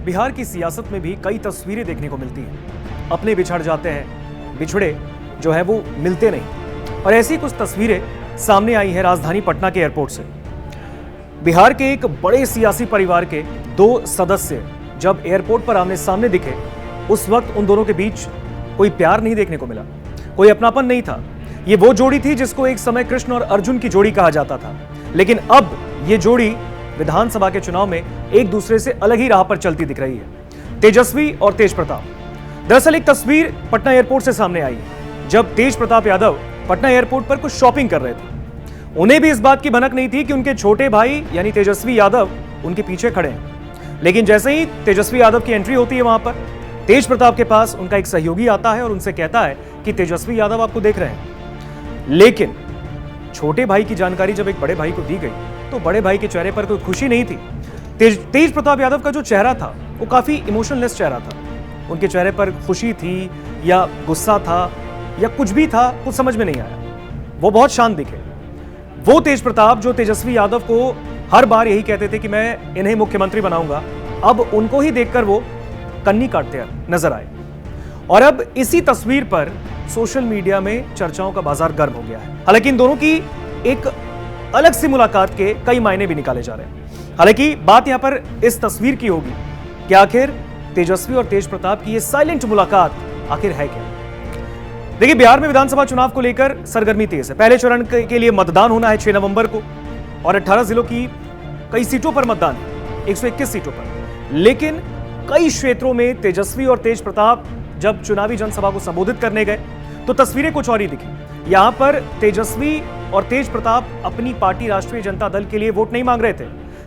बिहार की सियासत में भी कई तस्वीरें देखने को मिलती हैं। अपने बिछड़ जाते हैं, बिछड़े जो है वो मिलते नहीं। और ऐसी कुछ तस्वीरें सामने आई हैं राजधानी पटना के एयरपोर्ट से। बिहार के एक बड़े सियासी परिवार के दो सदस्य जब एयरपोर्ट पर आमने सामने दिखे, उस वक्त उन दोनों के बीच कोई प्यार नहीं देखने को मिला, कोई अपनापन नहीं था। ये वो जोड़ी थी जिसको एक समय कृष्ण और अर्जुन की जोड़ी कहा जाता था, लेकिन अब ये जोड़ी विधानसभा के चुनाव में एक दूसरे से अलग ही राह पर चलती दिख रही है। तेजस्वी और तेज प्रताप। दरअसल एक तस्वीर पटना एयरपोर्ट से सामने आई जब तेज प्रताप यादव पटना एयरपोर्ट पर कुछ शॉपिंग कर रहे थे। उन्हें भी इस बात की भनक नहीं थी कि उनके छोटे भाई यानी तेजस्वी यादव उनके पीछे खड़े हैं। लेकिन जैसे ही तेजस्वी यादव की एंट्री होती है वहां पर, तेज प्रताप के पास उनका एक सहयोगी आता है और उनसे कहता है कि तेजस्वी यादव आपको देख रहे हैं। लेकिन छोटे भाई की जानकारी जब एक बड़े भाई को दी गई तो बड़े भाई के चेहरे पर कोई खुशी नहीं थी। तेज प्रताप यादव का जो चेहरा था वो काफी इमोशनलेस चेहरा था। उनके चेहरे पर खुशी थी या गुस्सा था या कुछ भी था, कुछ समझ में नहीं आया। वो बहुत शांत दिखे। वो तेज प्रताप जो तेजस्वी यादव को हर बार यही कहते थे कि मैं इन्हें मुख्यमंत्री बनाऊंगा, अब उनको ही देखकर वो कन्नी काटते नजर आए। और अब इसी तस्वीर पर सोशल मीडिया में चर्चाओं का बाजार गर्म हो गया है। हालांकि इन दोनों की एक अलग सी मुलाकात के कई मायने भी निकाले जा रहे हैं। हालांकि बात यहां पर इस तस्वीर की होगी कि आखिर तेजस्वी और तेज प्रताप की ये साइलेंट मुलाकात आखिर है क्या। देखिए, बिहार में विधानसभा चुनाव को लेकर सरगर्मी तेज है। पहले चरण के लिए मतदान होना है 6 नवंबर को और 18 जिलों की कई सीटों पर मतदान है, 121 सीटों पर। लेकिन कई क्षेत्रों में तेजस्वी और तेज प्रताप जब चुनावी जनसभा को संबोधित करने गए तो तस्वीरें कुछ और ही दिखी। यहां पर तेजस्वी और तेज प्रताप अपनी पार्टी राष्ट्रीय जनता दल के लिए वोट नहीं मांग रहे थे।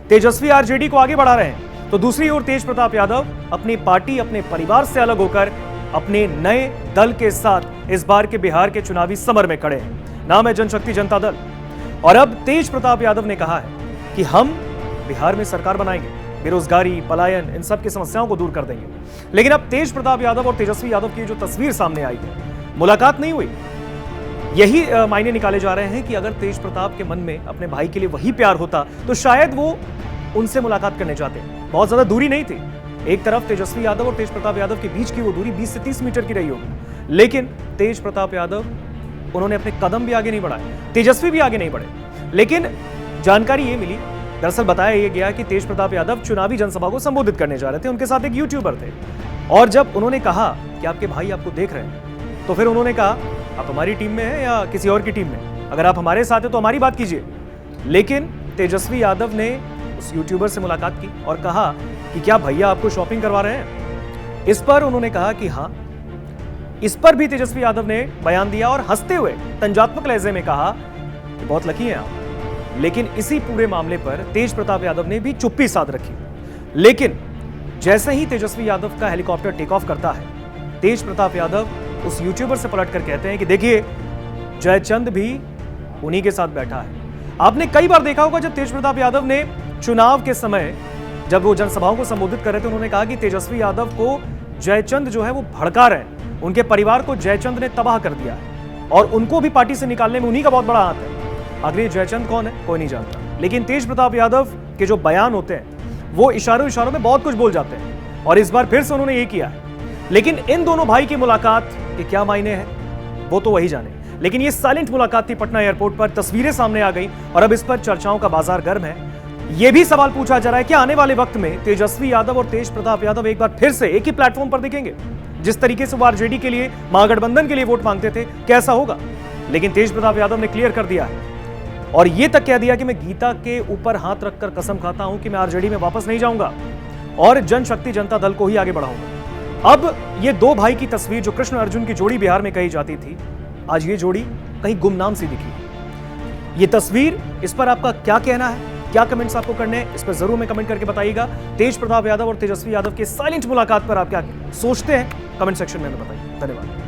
तेजस्वी आरजेडी को आगे बढ़ा रहे हैं, तो दूसरी ओर तेज प्रताप यादव अपनी पार्टी, अपने परिवार से अलग होकर अपने नए दल के साथ इस बार के बिहार के चुनावी समर में खड़े हैं। नाम है जनशक्ति जनता दल। और अब तेज प्रताप यादव ने कहा है कि हम बिहार में सरकार बनाएंगे, बेरोजगारी, पलायन, इन सब की समस्याओं को दूर कर देंगे। लेकिन अब तेज प्रताप यादव और तेजस्वी यादव की जो तस्वीर सामने आई है, मुलाकात नहीं हुई। यही मायने निकाले जा रहे हैं कि अगर तेज प्रताप के मन में अपने भाई के लिए वही प्यार होता तो शायद वो उनसे मुलाकात करने चाहते। बहुत ज्यादा दूरी नहीं थी। एक तरफ तेजस्वी यादव और तेज प्रताप यादव के बीच की वो दूरी 20 से 30 मीटर की रही होगी, लेकिन तेज प्रताप यादव उन्होंने अपने कदम भी आगे नहीं बढ़ाए, तेजस्वी भी आगे नहीं बढ़े। लेकिन जानकारी ये मिली, दरअसल बताया ये गया कि तेज प्रताप यादव चुनावी जनसभा को संबोधित करने जा रहे थे। उनके साथ एक यूट्यूबर थे और जब उन्होंने कहा कि आपके भाई आपको देख रहे हैं, तो फिर उन्होंने कहा आप हमारी टीम में हैं या किसी और की टीम में, अगर आप हमारे साथ हैं तो हमारी बात कीजिए। लेकिन तेजस्वी यादव ने उस यूट्यूबर से मुलाकात की और कहा कि क्या भैया आपको शॉपिंग करवा रहे हैं। इस पर उन्होंने कहा कि हाँ। इस पर भी तेजस्वी यादव ने बयान दिया और हंसते हुए तंजात्मक लहजे में कहा कि बहुत लकी हैं आप। लेकिन इसी पूरे मामले पर तेज प्रताप यादव ने भी चुप्पी साध रखी। लेकिन जैसे ही तेजस्वी यादव का हेलीकॉप्टर टेक ऑफ करता है, तेज प्रताप यादव उस यूट्यूबर से पलटकर कहते हैं कि देखिए, जयचंद भी उन्हीं के साथ बैठा है। आपने कई बार देखा होगा जब तेज प्रताप यादव ने चुनाव के समय जब वो जनसभाओं को संबोधित कर रहे थे, उन्होंने कहा कि तेजस्वी यादव को जयचंद जो है वो भड़का रहे हैं, उनके परिवार को जयचंद ने तबाह कर दिया है और उनको भी पार्टी से निकालने में उन्हीं का बहुत बड़ा हाथ है। आखिर जयचंद कौन है, कोई नहीं जानता। लेकिन तेज प्रताप यादव के जो बयान होते हैं वो इशारों में बहुत कुछ बोल जाते हैं और इस बार फिर से उन्होंने ये किया है। लेकिन इन दोनों भाई की मुलाकात के क्या मायने हैं वो तो वही जाने। लेकिन ये साइलेंट मुलाकात थी पटना एयरपोर्ट पर, तस्वीरें सामने आ गई और अब इस पर चर्चाओं का बाजार गर्म है। यह भी सवाल पूछा जा रहा है कि आने वाले वक्त में तेजस्वी यादव और तेज प्रताप यादव एक बार फिर से एक ही प्लेटफॉर्म पर दिखेंगे। जिस तरीके से वो आरजेडी के लिए, महागठबंधन के लिए वोट मांगते थे, कैसा होगा। लेकिन तेज प्रताप यादव ने क्लियर कर दिया है और यह तक कह दिया कि मैं गीता के ऊपर हाथ रखकर कसम खाता हूं कि मैं आरजेडी में वापस नहीं जाऊंगा और जनशक्ति जनता दल को ही आगे बढ़ाऊंगा। अब ये दो भाई की तस्वीर जो कृष्ण अर्जुन की जोड़ी बिहार में कही जाती थी, आज ये जोड़ी कहीं गुमनाम सी दिखी। ये तस्वीर, इस पर आपका क्या कहना है, क्या कमेंट्स आपको करने हैं, इस पर जरूर में कमेंट करके बताइएगा। तेज प्रताप यादव और तेजस्वी यादव की साइलेंट मुलाकात पर आप क्या सोचते हैं, कमेंट सेक्शन में बताइए। धन्यवाद।